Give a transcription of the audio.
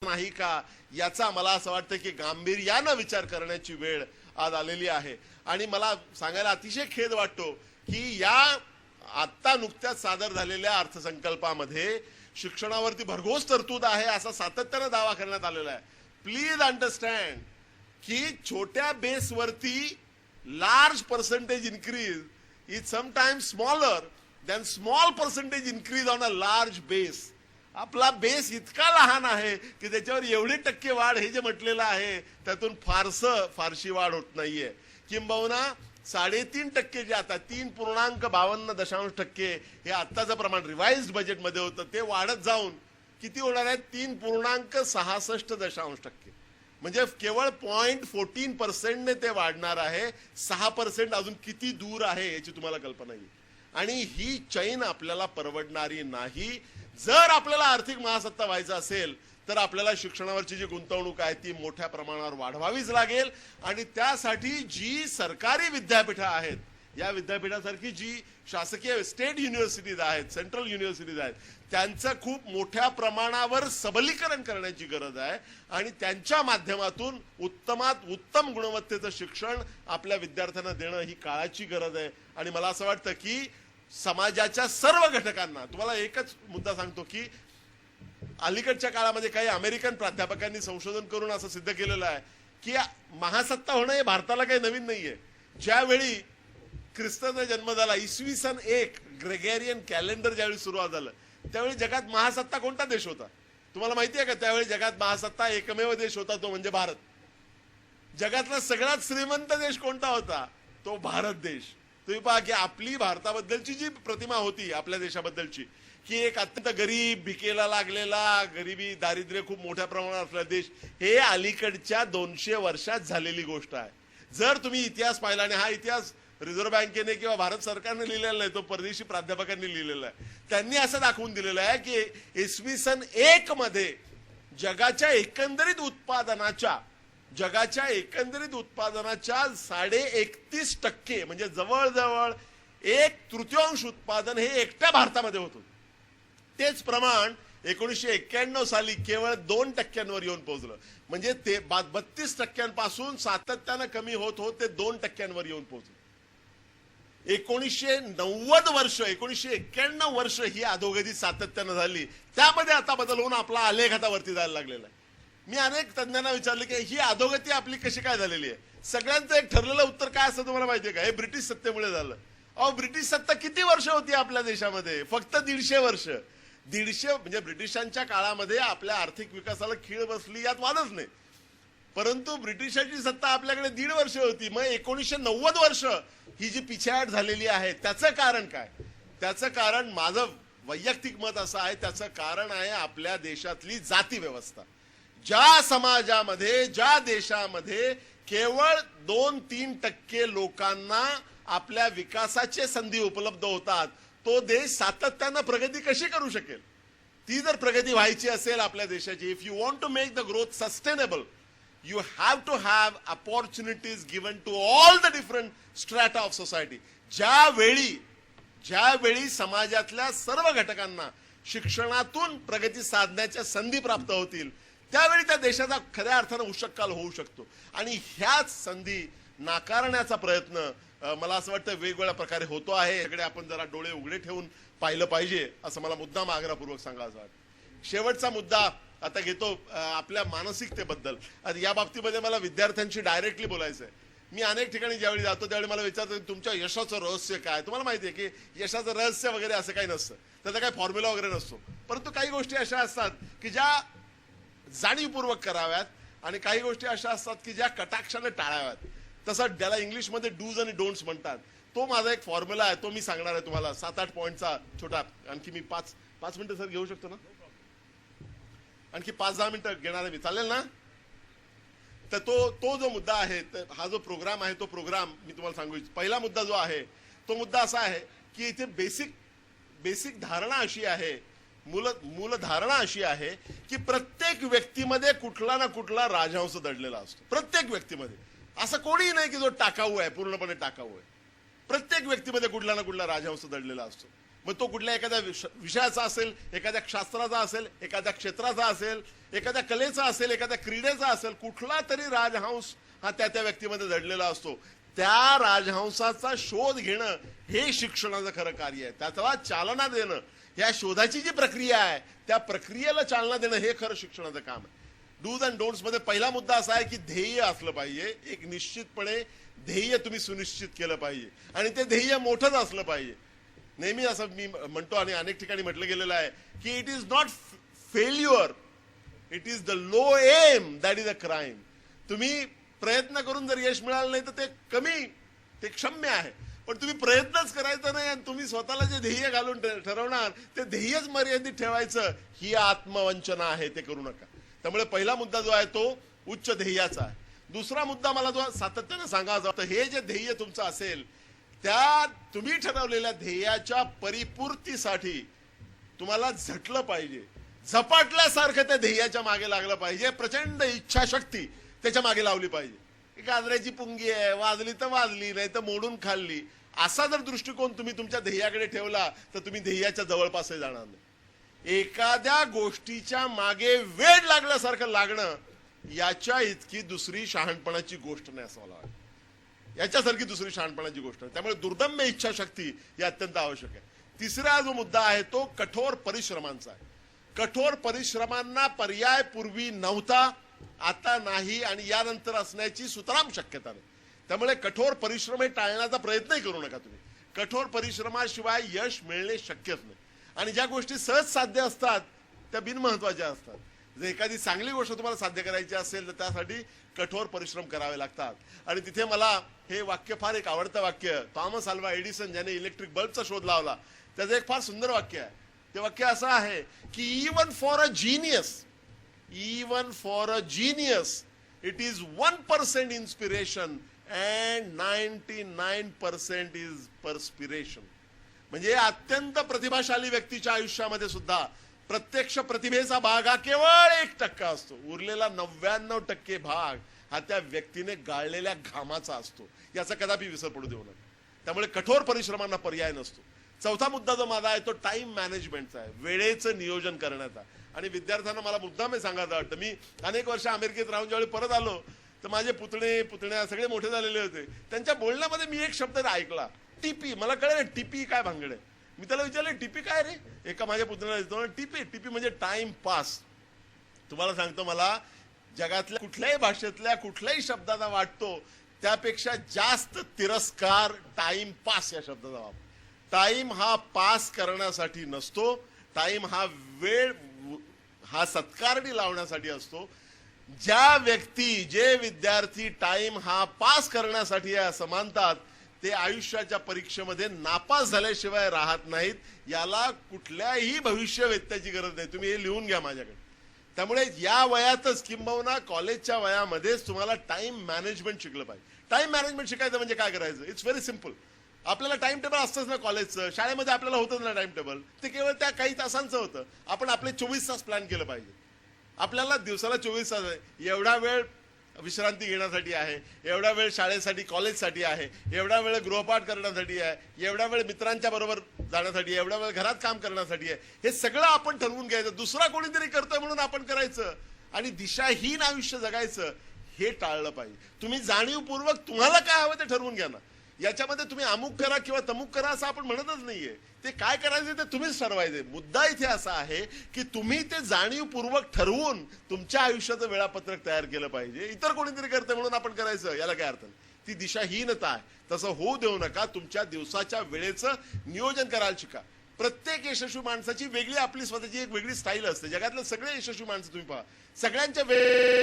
नाही का याचा मला असं वाटतं की गांभीर्यानं विचार करण्याची वेळ आज आलेली आहे. आणि मला सांगायला अतिशय खेद वाटतो की या आत्ता नुकत्याच सादर झालेल्या अर्थसंकल्पामध्ये शिक्षणावरती भरघोस तरतूद आहे असा सातत्यानं दावा करण्यात आलेला आहे. प्लीज अंडरस्टँड की छोट्या बेसवरती large percentage increase is sometimes smaller than small percentage increase on a large base. आपला बेस इतका लहान आहे की त्याच्यावर एवढी टक्के वाढ हे जे म्हटलेलं आहे त्यातून फारशी वाढ होत नाहीये. किंबहुना 3.5% जे आता 3.52% हे आत्ताचं प्रमाण रिवाइज्ड बजेटमध्ये होतं ते वाढत जाऊन किती होणार आहे 3.66%. म्हणजे केवळ 0.14% ते वाढणार आहे. 6% अजून किती दूर आहे याची तुम्हाला कल्पना येईल. आणि ही चैन आपल्याला परवडणारी नाही. जर आपल्याला आर्थिक महासत्ता व्हायचं असेल तर आपल्याला शिक्षणावरची जी गुंतवणूक आहे ती मोठ्या प्रमाणावर वाढवावीच लागेल. आणि त्यासाठी जी सरकारी विद्यापीठं आहेत, या विद्यापीठासारखी जी शासकीय स्टेट युनिव्हर्सिटीज आहेत, सेंट्रल युनिव्हर्सिटीज आहेत, त्यांचं खूप मोठ्या प्रमाणावर सबलीकरण करण्याची गरज आहे. आणि त्यांच्या माध्यमातून उत्तमात उत्तम गुणवत्तेचं शिक्षण आपल्या विद्यार्थ्यांना देणं ही काळाची गरज आहे. आणि मला असं वाटतं की समाजाच्या सर्व घटकांना, तुम्हाला एकच मुद्दा सांगतो की अलीकडच्या काळामध्ये काही अमेरिकन प्राध्यापकांनी संशोधन करून असं सिद्ध केलेलं आहे की महासत्ता होणं हे भारताला काही नवीन नाहीये. ज्यावेळी ख्रिस्ताचा जन्म झाला, इसवी सन 1 ग्रेगेरियन कॅलेंडर ज्यावेळी सुरुवात झालं त्यावेळी जगात महासत्ता कोणता देश होता तुम्हाला माहिती आहे का? त्यावेळी जगात महासत्ता एकमेव देश होता, तो म्हणजे भारत. जगातला सगळ्यात श्रीमंत देश कोणता होता? तो भारत देश. तुम्ही पहा की आपली भारताबद्दलची जी प्रतिमा होती आपल्या देशाबद्दलची की एक अत्यंत गरीब, भिकेला लागलेला, गरिबी दारिद्र्य खूप मोठ्या प्रमाणात असलेला देश, हे अलीकडच्या 200 वर्षात झालेली गोष्ट आहे. जर तुम्ही इतिहास पाहिला, आणि हा इतिहास रिझर्व्ह बँकेने किंवा भारत सरकारने लिहिलेला नाही, तो परदेशी प्राध्यापकांनी लिहिलेला आहे. त्यांनी असं दाखवून दिलेलं आहे की इसवी सन 1 मध्ये जगाच्या एकंदरीत उत्पादनाच्या 31.5% म्हणजे जवळजवळ 1/3 उत्पादन हे एकट्या भारतामध्ये होतं. तेच प्रमाण 1991 साली केवळ 2% येऊन पोहोचलं. म्हणजे ते 32% सातत्यानं कमी होत होत ते 2% येऊन पोहोचलं. 1991 वर्ष ही अधोगती सातत्यानं झाली. त्यामध्ये आता बदल होऊन आपला आलेख आता वरती जायला लागलेला आहे. मी अनेक तज्ञांना विचारलं की ही अधोगती आपली कशी काय झालेली आहे. सगळ्यांचं एक ठरलेलं उत्तर काय असतं तुम्हाला माहितीये का? हे ब्रिटिश सत्तेमुळे झालं. अहो, ब्रिटिश सत्ता किती वर्ष होती आपल्या देशामध्ये? फक्त 150 वर्ष. 150 म्हणजे ब्रिटिशांच्या काळामध्ये आपल्या आर्थिक विकासाला खीळ बसली यात वादच नाही, परंतु ब्रिटिशांची सत्ता आपल्याकडे 1.5 वर्ष होती. मग 1990 वर्ष ही जी पिछेहाट झालेली आहे त्याचं कारण काय? त्याचं कारण माझं वैयक्तिक मत असं आहे, त्याचं कारण आहे आपल्या देशातली जाती व्यवस्था. ज्या समाजामध्ये, ज्या देशामध्ये केवळ 2-3% लोकांना आपल्या विकासाचे संधी उपलब्ध होतात, तो देश सातत्यानं प्रगती कशी करू शकेल? ती जर प्रगती व्हायची असेल आपल्या देशाची, if you want to make the growth sustainable, you have to have opportunities given to all the different strata of society. ज्यावेळी समाजातल्या सर्व घटकांना शिक्षणातून प्रगती साधण्याच्या संधी प्राप्त होतील त्यावेळी त्या देशाचा खऱ्या अर्थानं उषःकाल होऊ शकतो. आणि ह्याच संधी नाकारण्याचा प्रयत्न मला असं वाटतं वेगवेगळ्या प्रकारे होतो आहे. सगळे आपण जरा डोळे उघडे ठेवून पाहिलं पाहिजे असं मला मुद्दाम आग्रहपूर्वक सांगायचं वाटतं. शेवटचा मुद्दा आता घेतो आपल्या मानसिकतेबद्दल. या बाबतीमध्ये मला विद्यार्थ्यांशी डायरेक्टली बोलायचं आहे. मी अनेक ठिकाणी ज्यावेळी जातो त्यावेळी मला विचारतात तुमच्या यशाचं रहस्य काय? तुम्हाला माहिती आहे की यशाचं रहस्य वगैरे असं काही नसतं, त्याचा काही फॉर्म्युला वगैरे नसतो. परंतु काही गोष्टी अशा असतात की ज्या जाणीवपूर्वक कराव्यात आणि काही गोष्टी अशा असतात की ज्या कटाक्षाने टाळाव्यात. तसं त्याला इंग्लिशमध्ये डूज आणि डोंट्स म्हणतात. तो माझा एक फॉर्म्युला आहे, तो मी सांगणार आहे तुम्हाला 7-8 पॉईंटचा छोटा. आणखी मी 5 मिनिटं सर घेऊ शकतो ना? आणखी 5-10 मिनिटं घेणार आहे मी, चालेल ना? तर तो जो मुद्दा आहे, हा जो प्रोग्राम आहे, तो प्रोग्राम मी तुम्हाला सांगू इच्छितो. पहिला मुद्दा जो आहे तो मुद्दा असा आहे की इथे बेसिक धारणा अशी आहे, मूल धारणा अशी आहे की प्रत्येक व्यक्तीमध्ये कुठला ना कुठला राजहंस दडलेला असतो. प्रत्येक व्यक्तीमध्ये असं कोणीही नाही की जो टाकाऊ आहे, पूर्णपणे टाकाऊ आहे. प्रत्येक व्यक्तीमध्ये कुठला ना कुठला राजहंस दडलेला असतो. मग तो कुठल्या एखाद्या विषयाचा असेल, एखाद्या शास्त्राचा असेल, एखाद्या क्षेत्राचा असेल, एखाद्या कलेचा असेल, एखाद्या क्रीडेचा असेल, कुठला तरी राजहंस हा त्या व्यक्तीमध्ये दडलेला असतो. त्या राजहंसाचा शोध घेणं हे शिक्षणाचं खरं कार्य आहे. त्याला चालना देणं, या शोधाची जी प्रक्रिया आहे त्या प्रक्रियेला चालना देणं हे खरं शिक्षणाचं काम आहे. डूज अँड डोंट्स मध्ये पहिला मुद्दा असा आहे की ध्येय असलं पाहिजे. एक निश्चितपणे ध्येय तुम्ही सुनिश्चित केलं पाहिजे आणि ते ध्येय मोठंच असलं पाहिजे. नेहमी असं मी म्हणतो आणि अनेक ठिकाणी म्हटलं गेलेलं आहे की it is not failure, it is the low aim that is a crime. तुम्ही प्रयत्न करून जर यश मिळालं नाही तर ते क्षम्य आहे, पण तुम्ही प्रयत्नच करायचा नाही आणि तुम्ही स्वतःला जे ध्येय घालून ठरवणार ते ध्येयच मर्यादित ठेवायचं, ही आत्मवंचना आहे. ते करू नका. त्यामुळे पहिला मुद्दा जो आहे तो उच्च ध्येयाचा आहे. दुसरा मुद्दा मला जो सातत्याने सांगायचा होता, हे जे ध्येय तुमचं असेल त्या तुम्ही ठरवलेल्या ध्येयाच्या परिपूर्तीसाठी तुम्हाला झटलं पाहिजे, झपाटल्यासारखं त्या ध्येयाच्या मागे लागलं पाहिजे. प्रचंड इच्छाशक्ती त्याच्या मागे लावली पाहिजे. गाजराची पुंगी आहे, वाजली तर वाजली, नाही तर मोडून खाल्ली, असा जर दृष्टिकोन तुम्ही तुमच्या ध्येयाकडे ठेवला तर तुम्ही ध्येयाच्या जवळपासही जाणार नाही. एखाद्या गोष्टीच्या मागे वेळ लागल्यासारखं लागणं याच्या इतकी दुसरी शहाणपणाची गोष्ट नाही असं मला वाटतं. याच्यासारखी दुसरी शहाणपणाची गोष्ट नाही. त्यामुळे दुर्दम्य इच्छाशक्ती ही अत्यंत आवश्यक आहे. तिसरा जो मुद्दा आहे तो कठोर परिश्रमांचा आहे. कठोर परिश्रमांना पर्याय पूर्वी नव्हता, आता नाही आणि यानंतर असण्याची सुतराम शक्यता नाही. त्यामुळे कठोर परिश्रम हे टाळण्याचा प्रयत्नही करू नका तुम्ही. कठोर परिश्रमाशिवाय यश मिळणे शक्यच नाही. आणि ज्या गोष्टी सहज साध्य असतात त्या बिनमहत्वाच्या असतात. जर एखादी चांगली गोष्ट तुम्हाला साध्य करायची असेल तर त्यासाठी कठोर परिश्रम करावे लागतात. आणि तिथे मला हे वाक्य फार एक आवडतं वाक्य, थॉमस अल्वा एडिसन ज्याने इलेक्ट्रिक बल्बचा शोध लावला त्याचं एक फार सुंदर वाक्य आहे. ते वाक्य असं आहे की even for a genius it is 1% inspiration and 99% is perspiration. म्हणजे अत्यंत प्रतिभाशाली व्यक्तीच्या आयुष्यामध्ये सुद्धा प्रत्यक्ष प्रतिभेचा भाग हा केवळ 1% असतो. उरलेला 99% भाग हा त्या व्यक्तीने गाळलेल्या घामाचा असतो. याचा कदापि विसर पडू देऊ नका. त्यामुळे कठोर परिश्रमांना पर्याय नसतो. चौथा मुद्दा जो माझा आहे तो टाइम मॅनेजमेंटचा आहे, वेळेचं नियोजन करण्याचा. आणि विद्यार्थ्यांना मला मुद्दाम हे सांगायचं वाटतं, मी अनेक वर्ष अमेरिकेत राहून ज्यावेळी परत आलो तर माझे पुतण्या सगळे मोठे झालेले होते. त्यांच्या बोलण्यामध्ये मी एक शब्द ऐकला, टीपी. मला कळलं टीपी काय भानगड आहे. मी त्याला विचारलं टीपी काय रे. एका माझ्या पुतण्याला टीपी म्हणजे टाइम पास. तुम्हाला सांगतो, मला जगातल्या कुठल्याही भाषेतल्या कुठल्याही शब्दाचा वाटतो त्यापेक्षा जास्त तिरस्कार टाइम पास या शब्दाचा वापर. टाइम हा पास करण्यासाठी नसतो, टाइम हा वेळ हा सत्कारणी लावण्यासाठी असतो. जे विद्यार्थी टाइम हा पास करण्यासाठी असं मानतात ते आयुष्याच्या परीक्षेमध्ये नापास झाल्याशिवाय राहत नाहीत. याला कुठल्याही भविष्यवेत्त्याची गरज नाही. तुम्ही हे लिहून घ्या माझ्याकडे. त्यामुळे या वयातच किंबहुना कॉलेजच्या वयामध्येच तुम्हाला टाइम मॅनेजमेंट शिकलं पाहिजे. टाइम मॅनेजमेंट शिकायचं म्हणजे काय करायचं, इट्स व्हेरी सिम्पल. आपल्याला टाइम टेबल असतंच ना कॉलेजचं, शाळेमध्ये आपल्याला होतच ना टाइम टेबल. ते केवळ त्या काही तासांचं होतं. आपण आपले 24 तास प्लॅन केलं पाहिजे. आपल्याला दिवसाला 24 तास आहे, एवढा वेळ विश्रांती घेण्यासाठी आहे, एवढा वेळ शाळेसाठी कॉलेजसाठी आहे, एवढा वेळ गृहपाठ करण्यासाठी आहे, एवढा वेळ मित्रांच्या बरोबर जाण्यासाठी आहे, एवढा वेळ घरात काम करण्यासाठी आहे. हे सगळं आपण ठरवून घ्यायचं. दुसरा कोणीतरी करतोय म्हणून आपण करायचं आणि दिशाहीन आयुष्य जगायचं हे टाळलं पाहिजे. तुम्ही जाणीवपूर्वक तुम्हाला काय हवं ते ठरवून घ्या ना. याच्यामध्ये तुम्ही अमुक करा किंवा तमुक करा असं आपण म्हणतच नाहीये. ते काय करायचं ते तुम्हीच ठरवायचे. मुद्दा इथे असा आहे की तुम्ही ते जाणीवपूर्वक ठरवून तुमच्या आयुष्याचं वेळापत्रक तयार केलं पाहिजे. इतर कोणीतरी करते म्हणून आपण करायचं याला काय अर्थ नाही. ती दिशाहीनता आहे. तसं होऊ देऊ नका. तुमच्या दिवसाच्या वेळेचं नियोजन करायला शिका. प्रत्येक यशस्वी माणसाची वेगळी आपली स्वतःची एक वेगळी स्टाईल असते. जगातले सगळे यशस्वी माणसं तुम्ही पहा, सगळ्यांच्या वेळ